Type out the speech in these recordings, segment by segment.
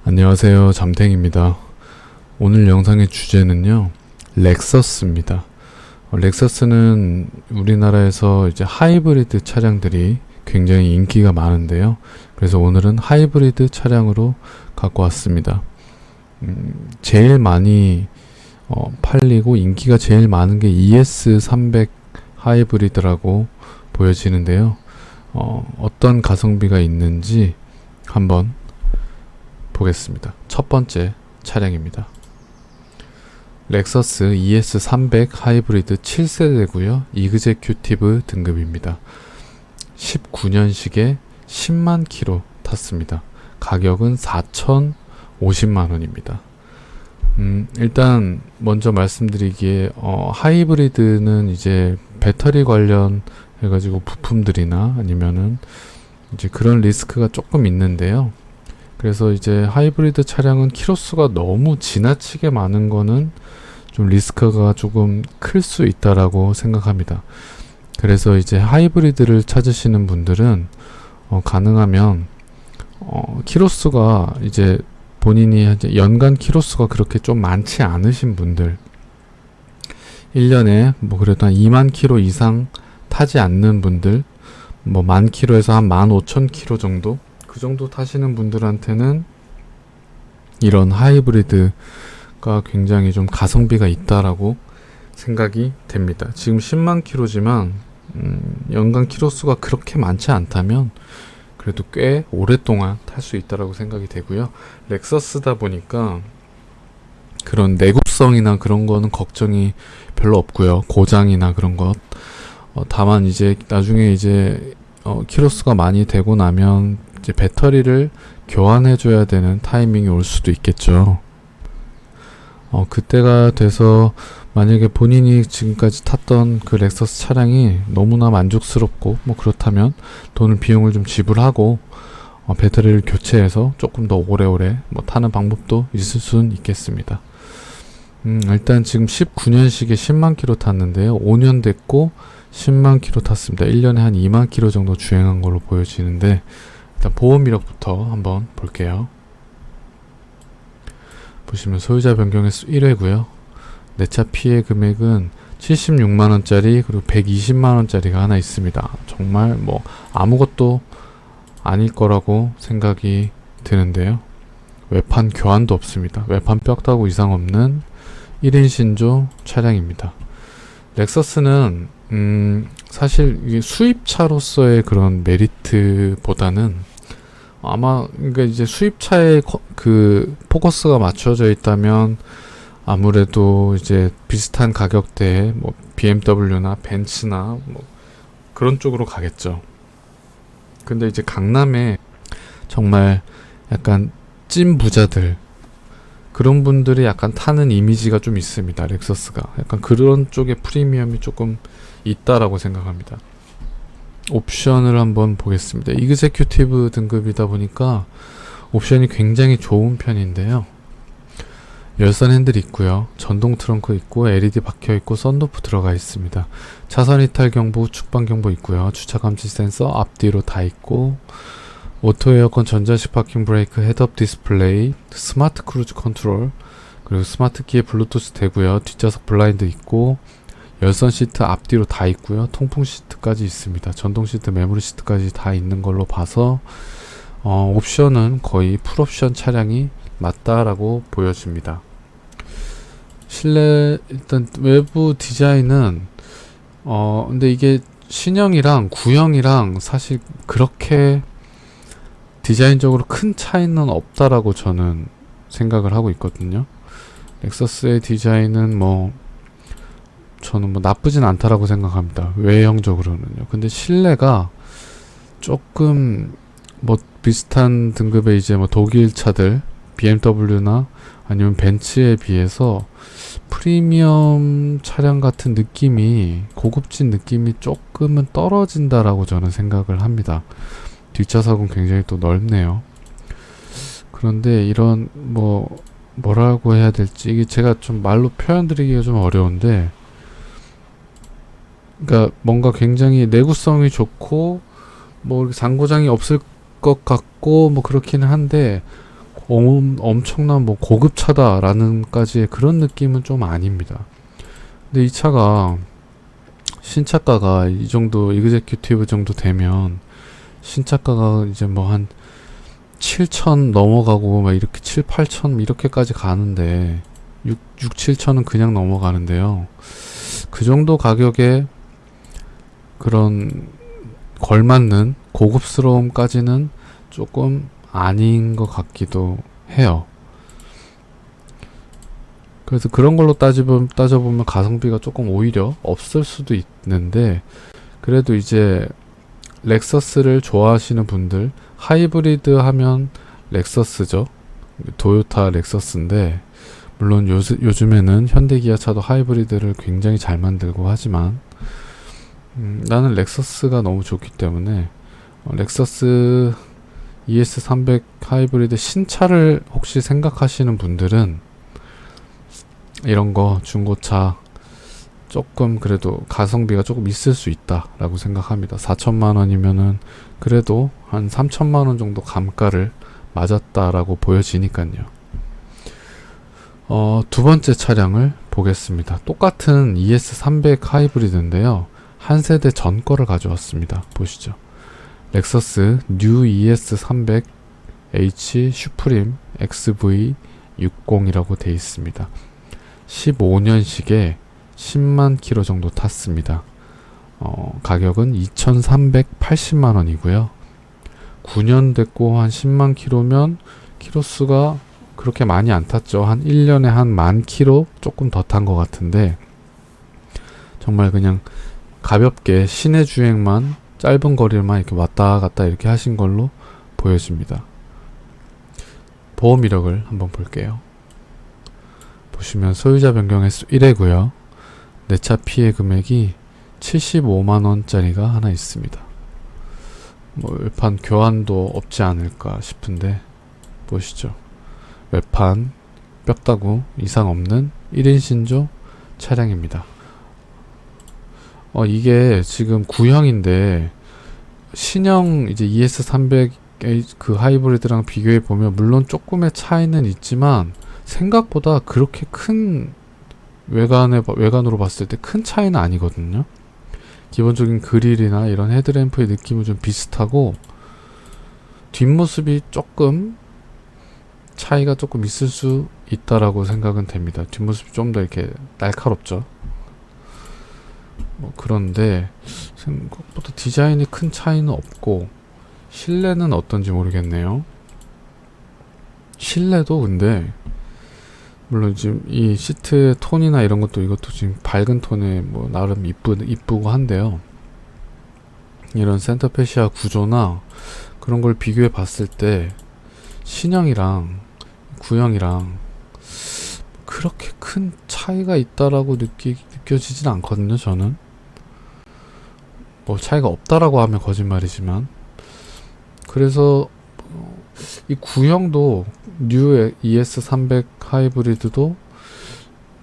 안녕하세요, 잠탱입니다. 오늘 영상의 주제는요, 렉서스입니다. 렉서스는 우리나라에서 이제 하이브리드 차량들이 굉장히 인기가 많은데요. 그래서 오늘은 하이브리드 차량으로 갖고 왔습니다. 제일 많이 팔리고 인기가 제일 많은 게 ES300 하이브리드라고 보여지는데요. 어떤 가성비가 있는지 한번 보겠습니다. 첫 번째 차량입니다. 렉서스 ES300 하이브리드 7세대고요. 이그제큐티브 등급입니다. 19년식에 10만 킬로 탔습니다. 가격은 4,050만원입니다. 일단 먼저 말씀드리기에 하이브리드는 이제 배터리 관련 해가지고 부품들이나 아니면은 이제 그런 리스크가 조금 있는데요. 그래서 이제 하이브리드 차량은 키로수가 너무 지나치게 많은 거는 좀 리스크가 조금 클 수 있다라고 생각합니다. 그래서 이제 하이브리드를 찾으시는 분들은 가능하면 키로수가 이제 본인이 이제 연간 키로수가 그렇게 좀 많지 않으신 분들, 1년에 뭐 그래도 한 2만 킬로 이상 타지 않는 분들, 뭐 1만 킬로에서 한 15,000킬로 정도, 그 정도 타시는 분들한테는 이런 하이브리드가 굉장히 좀 가성비가 있다라고 생각이 됩니다. 지금 10만 킬로지만 연간 킬로수가 그렇게 많지 않다면 그래도 꽤 오랫동안 탈 수 있다라고 생각이 되고요. 렉서스다 보니까 그런 내구성이나 그런 거는 걱정이 별로 없고요. 고장이나 그런 것. 다만 이제 나중에 이제 킬로수가 많이 되고 나면 이제 배터리를 교환해 줘야 되는 타이밍이 올 수도 있겠죠. 그때가 돼서 만약에 본인이 지금까지 탔던 그 렉서스 차량이 너무나 만족스럽고 뭐 그렇다면 비용을 좀 지불하고 배터리를 교체해서 조금 더 오래오래 뭐 타는 방법도 있을 수는 있겠습니다. 일단 지금 19년식에 10만 킬로 탔는데요. 5년 됐고 10만 킬로 탔습니다. 1년에 한 2만 킬로 정도 주행한 걸로 보여지는데, 일단 보험 이력부터 한번 볼게요. 보시면 소유자 변경횟수 1회고요. 내차 피해 금액은 76만원짜리 그리고 120만원짜리가 하나 있습니다. 정말 뭐 아무것도 아닐 거라고 생각이 드는데요. 외판 교환도 없습니다. 외판 뼈다구 이상 없는 1인 신조 차량입니다. 렉서스는 사실 이게 수입차로서의 그런 메리트보다는 아마 그러니까 이제 수입차에 그 포커스가 맞춰져 있다면 아무래도 이제 비슷한 가격대에 뭐 BMW나 벤츠나 뭐 그런 쪽으로 가겠죠. 근데 이제 강남에 정말 약간 찐 부자들, 그런 분들이 약간 타는 이미지가 좀 있습니다. 렉서스가 약간 그런 쪽의 프리미엄이 조금 있다라고 생각합니다. 옵션을 한번 보겠습니다. 이그제큐티브 등급이다 보니까 옵션이 굉장히 좋은 편인데요. 열선 핸들 있고요. 전동 트렁크 있고 LED 박혀있고 썬루프 들어가 있습니다. 차선 이탈 경보, 우측방 경보 있고요. 주차 감지 센서 앞뒤로 다 있고, 오토 에어컨, 전자식 파킹 브레이크, 헤드업 디스플레이, 스마트 크루즈 컨트롤, 그리고 스마트 키에 블루투스 되고요. 뒷좌석 블라인드 있고, 열선 시트 앞뒤로 다 있고요. 통풍 시트까지 있습니다. 전동 시트, 메모리 시트까지 다 있는 걸로 봐서 옵션은 거의 풀옵션 차량이 맞다라고 보여집니다. 실내 일단 외부 디자인은 근데 이게 신형이랑 구형이랑 사실 그렇게 디자인적으로 큰 차이는 없다라고 저는 생각을 하고 있거든요. 렉서스의 디자인은 저는 나쁘진 않다라고 생각합니다. 외형적으로는요. 근데 실내가 조금 비슷한 등급의 이제 독일 차들, BMW나 아니면 벤츠에 비해서 프리미엄 차량 같은 느낌이, 고급진 느낌이 조금은 떨어진다라고 저는 생각을 합니다. 뒷좌석은 굉장히 또 넓네요. 그런데 이런 뭐라고 해야 될지, 이게 제가 좀 말로 표현드리기가 좀 어려운데, 그러니까 뭔가 굉장히 내구성이 좋고 뭐 잔고장이 없을 것 같고 뭐 그렇기는 한데, 엄청난 뭐 고급차다라는까지의 그런 느낌은 좀 아닙니다. 근데 이 차가 신차가가 이 정도 이그제큐티브 정도 되면 신차가가 이제 뭐 한 7천 넘어가고 막 이렇게 7, 8천 이렇게까지 가는데 6, 7천은 그냥 넘어가는데요. 그 정도 가격에 그런 걸맞는 고급스러움까지는 조금 아닌 것 같기도 해요. 그래서 그런 걸로 따져보면 가성비가 조금 오히려 없을 수도 있는데, 그래도 이제 렉서스를 좋아하시는 분들, 하이브리드 하면 렉서스죠. 도요타 렉서스인데, 물론 요즘에는 현대 기아차도 하이브리드를 굉장히 잘 만들고 하지만 나는 렉서스가 너무 좋기 때문에 렉서스 ES300 하이브리드 신차를 혹시 생각하시는 분들은 이런 거 중고차 조금 그래도 가성비가 조금 있을 수 있다라고 생각합니다. 4천만 원이면은 그래도 한 3천만 원 정도 감가를 맞았다라고 보여지니까요. 두 번째 차량을 보겠습니다. 똑같은 ES300 하이브리드인데요. 한 세대 전 거를 가져왔습니다. 보시죠. 렉서스 뉴 ES300H 슈프림 XV60이라고 되어 있습니다. 15년식에 10만 킬로 정도 탔습니다. 가격은 2,380만 원이고요. 9년 됐고 한 10만 킬로면 키로수가 그렇게 많이 안 탔죠. 한 1년에 한 10,000킬로 조금 더 탄 것 같은데, 정말 그냥 가볍게 시내 주행만 짧은 거리만 이렇게 왔다 갔다 이렇게 하신 걸로 보여집니다. 보험 이력을 한번 볼게요. 보시면 소유자 변경 횟수 1회고요. 내차 피해 금액이 75만원짜리가 하나 있습니다. 뭐 외판 교환도 없지 않을까 싶은데 보시죠. 외판 뼈다구 이상 없는 1인 신조 차량입니다. 이게 지금 구형인데 신형 이제 ES300 그 하이브리드랑 비교해 보면 물론 조금의 차이는 있지만 생각보다 그렇게 큰 외관으로 봤을 때 큰 차이는 아니거든요. 기본적인 그릴이나 이런 헤드램프의 느낌은 좀 비슷하고 뒷모습이 조금 차이가 조금 있을 수 있다라고 생각은 됩니다. 뒷모습이 좀 더 이렇게 날카롭죠. 그런데 생각보다 디자인이 큰 차이는 없고 실내는 어떤지 모르겠네요. 실내도 근데 물론 지금 이 시트의 톤이나 이런 것도 이것도 지금 밝은 톤에 뭐 나름 이쁘고 한데요. 이런 센터페시아 구조나 그런 걸 비교해 봤을 때 신형이랑 구형이랑 그렇게 큰 차이가 있다라고 느껴지진 않거든요. 저는 뭐 차이가 없다라고 하면 거짓말이지만, 그래서 이 구형도 뉴 ES300 하이브리드도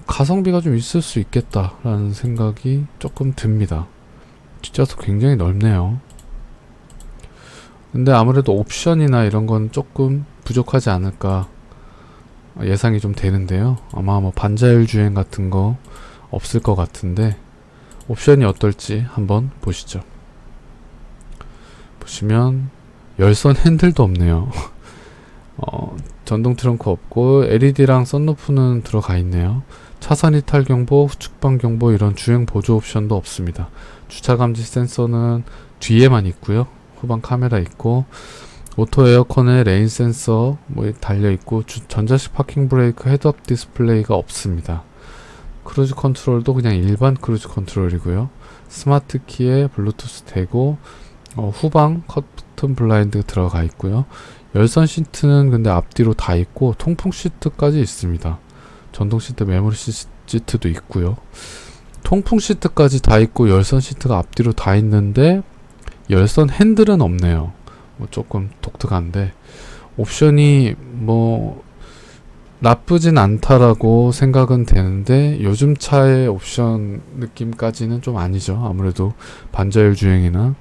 가성비가 좀 있을 수 있겠다라는 생각이 조금 듭니다. 뒷좌석 굉장히 넓네요. 근데 아무래도 옵션이나 이런 건 조금 부족하지 않을까 예상이 좀 되는데요. 아마 뭐 반자율 주행 같은 거 없을 것 같은데 옵션이 어떨지 한번 보시죠. 보시면 열선 핸들도 없네요. 전동 트렁크 없고 LED랑 썬루프는 들어가 있네요. 차선 이탈 경보, 후측방 경보 이런 주행 보조 옵션도 없습니다. 주차 감지 센서는 뒤에만 있고요. 후방 카메라 있고 오토 에어컨에 레인 센서 뭐 달려 있고 전자식 파킹 브레이크 헤드업 디스플레이가 없습니다. 크루즈 컨트롤도 그냥 일반 크루즈 컨트롤이고요. 스마트 키에 블루투스 되고 후방 커튼 블라인드 들어가 있고요. 열선 시트는 근데 앞뒤로 다 있고 통풍 시트까지 있습니다. 전동 시트 메모리 시트도 있고요. 통풍 시트까지 다 있고 열선 시트가 앞뒤로 다 있는데 열선 핸들은 없네요. 뭐 조금 독특한데 옵션이 뭐 나쁘진 않다라고 생각은 되는데 요즘 차의 옵션 느낌까지는 좀 아니죠. 아무래도 반자율 주행이나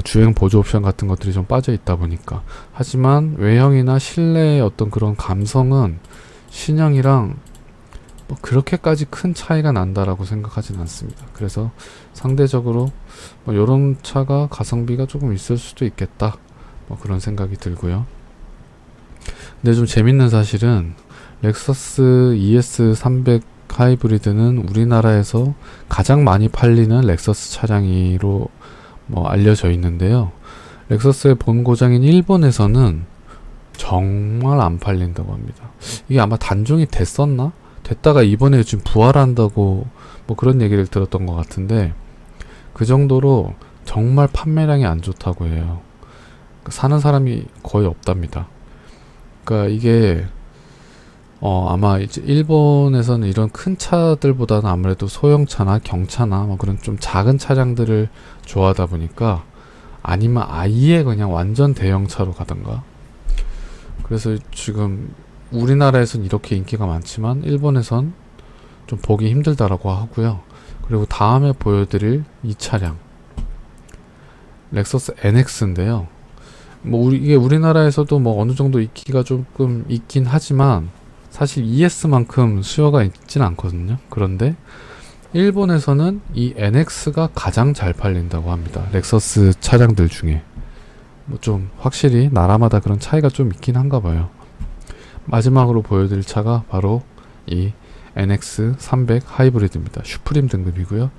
주행 보조 옵션 같은 것들이 좀 빠져 있다 보니까. 하지만 외형이나 실내의 어떤 그런 감성은 신형이랑 뭐 그렇게까지 큰 차이가 난다라고 생각하진 않습니다. 그래서 상대적으로 뭐 이런 차가 가성비가 조금 있을 수도 있겠다, 뭐 그런 생각이 들고요. 근데 좀 재밌는 사실은 렉서스 ES300 하이브리드는 우리나라에서 가장 많이 팔리는 렉서스 차량으로 뭐 알려져 있는데요. 렉서스의 본고장인 일본에서는 정말 안 팔린다고 합니다. 이게 아마 단종이 됐었나? 됐다가 이번에 지금 부활한다고 뭐 그런 얘기를 들었던 것 같은데, 그 정도로 정말 판매량이 안 좋다고 해요. 사는 사람이 거의 없답니다. 그러니까 이게 아마 이제 일본에서는 이런 큰 차들보다는 아무래도 소형차나 경차나 뭐 그런 좀 작은 차량들을 좋아하다 보니까, 아니면 아예 그냥 완전 대형차로 가던가. 그래서 지금 우리나라에선 이렇게 인기가 많지만 일본에선 좀 보기 힘들다라고 하고요. 그리고 다음에 보여드릴 이 차량 렉서스 NX인데요. 뭐 이게 우리나라에서도 뭐 어느 정도 인기가 조금 있긴 하지만 사실 ES만큼 수요가 있진 않거든요. 그런데 일본에서는 이 NX가 가장 잘 팔린다고 합니다. 렉서스 차량들 중에. 뭐 좀 확실히 나라마다 그런 차이가 좀 있긴 한가 봐요. 마지막으로 보여드릴 차가 바로 이 NX300 하이브리드입니다. 슈프림 등급이고요.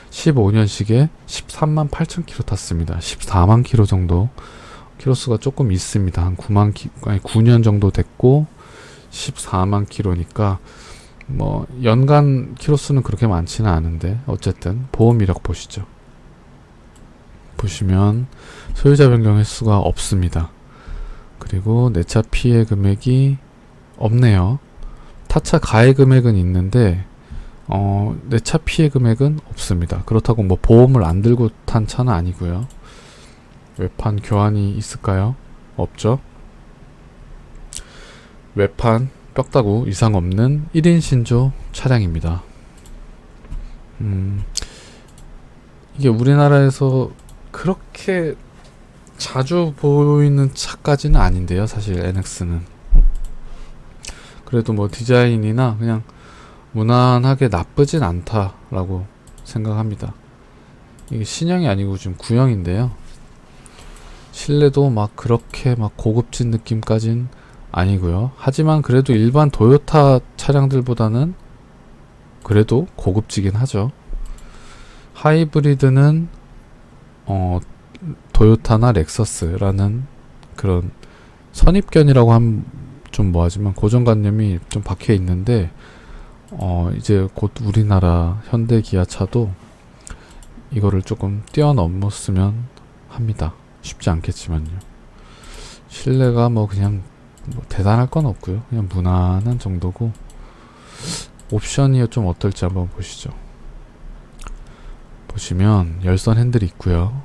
15년식에 13만 8천 킬로 탔습니다. 14만 킬로 정도 키로수가 조금 있습니다. 한 9년 정도 됐고 14만 킬로니까 뭐 연간 키로수는 그렇게 많지는 않은데, 어쨌든 보험 이력 보시죠. 보시면 소유자 변경 횟수가 없습니다. 그리고 내차 피해 금액이 없네요. 타차 가해 금액은 있는데 내차 피해 금액은 없습니다. 그렇다고 뭐 보험을 안 들고 탄 차는 아니고요. 외판 교환이 있을까요? 없죠. 외판 뼈다구 이상 없는 1인 신조 차량입니다. 이게 우리나라에서 그렇게 자주 보이는 차까지는 아닌데요. 사실 NX는 그래도 뭐 디자인이나 그냥 무난하게 나쁘진 않다라고 생각합니다. 이게 신형이 아니고 지금 구형인데요. 실내도 막 그렇게 막 고급진 느낌까진 아니고요. 하지만 그래도 일반 도요타 차량들보다는 그래도 고급지긴 하죠. 하이브리드는 도요타나 렉서스라는 그런 선입견이라고 하면 좀 뭐하지만 고정관념이 좀 박혀 있는데, 이제 곧 우리나라 현대 기아차도 이거를 조금 뛰어넘었으면 합니다. 쉽지 않겠지만요. 실내가 뭐 그냥 뭐 대단할 건 없고요. 그냥 무난한 정도고, 옵션이 좀 어떨지 한번 보시죠. 보시면 열선 핸들이 있고요.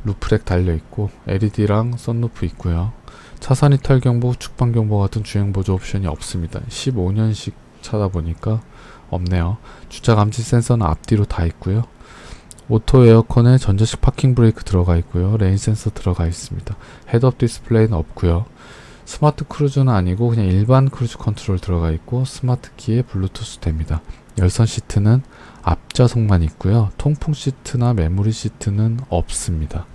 루프렉 달려있고 LED랑 썬루프 있고요. 차선 이탈 경보, 측방 경보 같은 주행 보조 옵션이 없습니다. 15년식 차다 보니까 없네요. 주차 감지 센서는 앞뒤로 다 있고요. 오토 에어컨에 전자식 파킹 브레이크 들어가 있고요. 레인 센서 들어가 있습니다. 헤드업 디스플레이는 없고요. 스마트 크루즈는 아니고 그냥 일반 크루즈 컨트롤 들어가 있고, 스마트 키에 블루투스 됩니다. 열선 시트는 앞좌석만 있고요. 통풍 시트나 메모리 시트는 없습니다.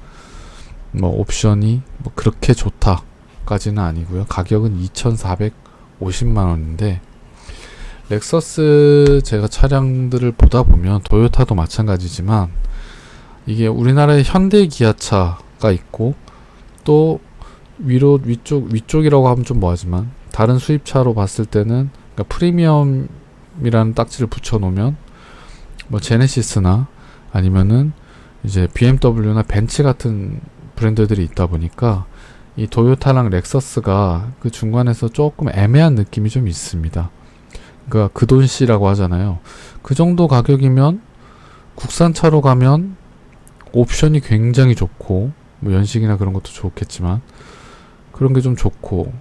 뭐 옵션이 뭐 그렇게 좋다까지는 아니고요. 가격은 2,450만원인데 렉서스 제가 차량들을 보다 보면 도요타도 마찬가지지만 이게 우리나라의 현대 기아차가 있고, 또 위쪽이라고 하면 좀 뭐하지만 다른 수입차로 봤을 때는, 그러니까 프리미엄이라는 딱지를 붙여놓으면 뭐 제네시스나 아니면은 이제 BMW나 벤츠 같은 브랜드들이 있다 보니까 이 도요타랑 렉서스가 그 중간에서 조금 애매한 느낌이 좀 있습니다. 그러니까 그 돈씨라고 하잖아요. 그 정도 가격이면 국산차로 가면 옵션이 굉장히 좋고, 뭐 연식이나 그런 것도 좋겠지만 그런 게 좀 좋고,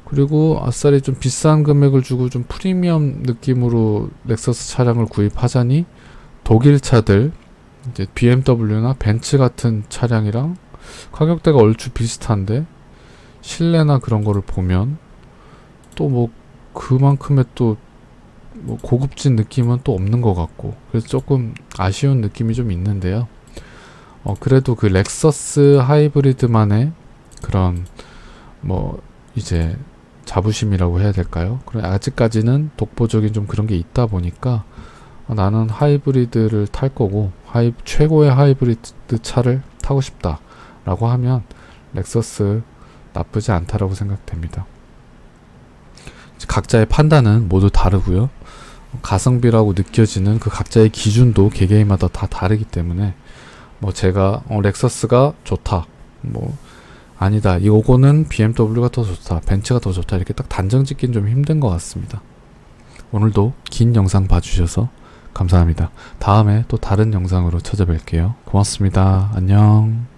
그리고 아싸리 좀 비싼 금액을 주고 좀 프리미엄 느낌으로 렉서스 차량을 구입하자니 독일 차들 이제 BMW나 벤츠 같은 차량이랑 가격대가 얼추 비슷한데 실내나 그런 거를 보면 또 뭐 그만큼의 또 뭐 고급진 느낌은 또 없는 것 같고, 그래서 조금 아쉬운 느낌이 좀 있는데요. 그래도 그 렉서스 하이브리드만의 그런 뭐 이제 자부심이라고 해야 될까요? 그래 아직까지는 독보적인 좀 그런 게 있다 보니까 나는 하이브리드를 탈 거고 최고의 하이브리드 차를 타고 싶다라고 하면 렉서스 나쁘지 않다라고 생각됩니다. 각자의 판단은 모두 다르고요. 가성비라고 느껴지는 그 각자의 기준도 개개인마다 다 다르기 때문에 뭐 제가 렉서스가 좋다, 뭐 아니다, 이거는 BMW가 더 좋다, 벤츠가 더 좋다, 이렇게 딱 단정 짓긴 좀 힘든 것 같습니다. 오늘도 긴 영상 봐주셔서 감사합니다. 다음에 또 다른 영상으로 찾아뵐게요. 고맙습니다. 안녕.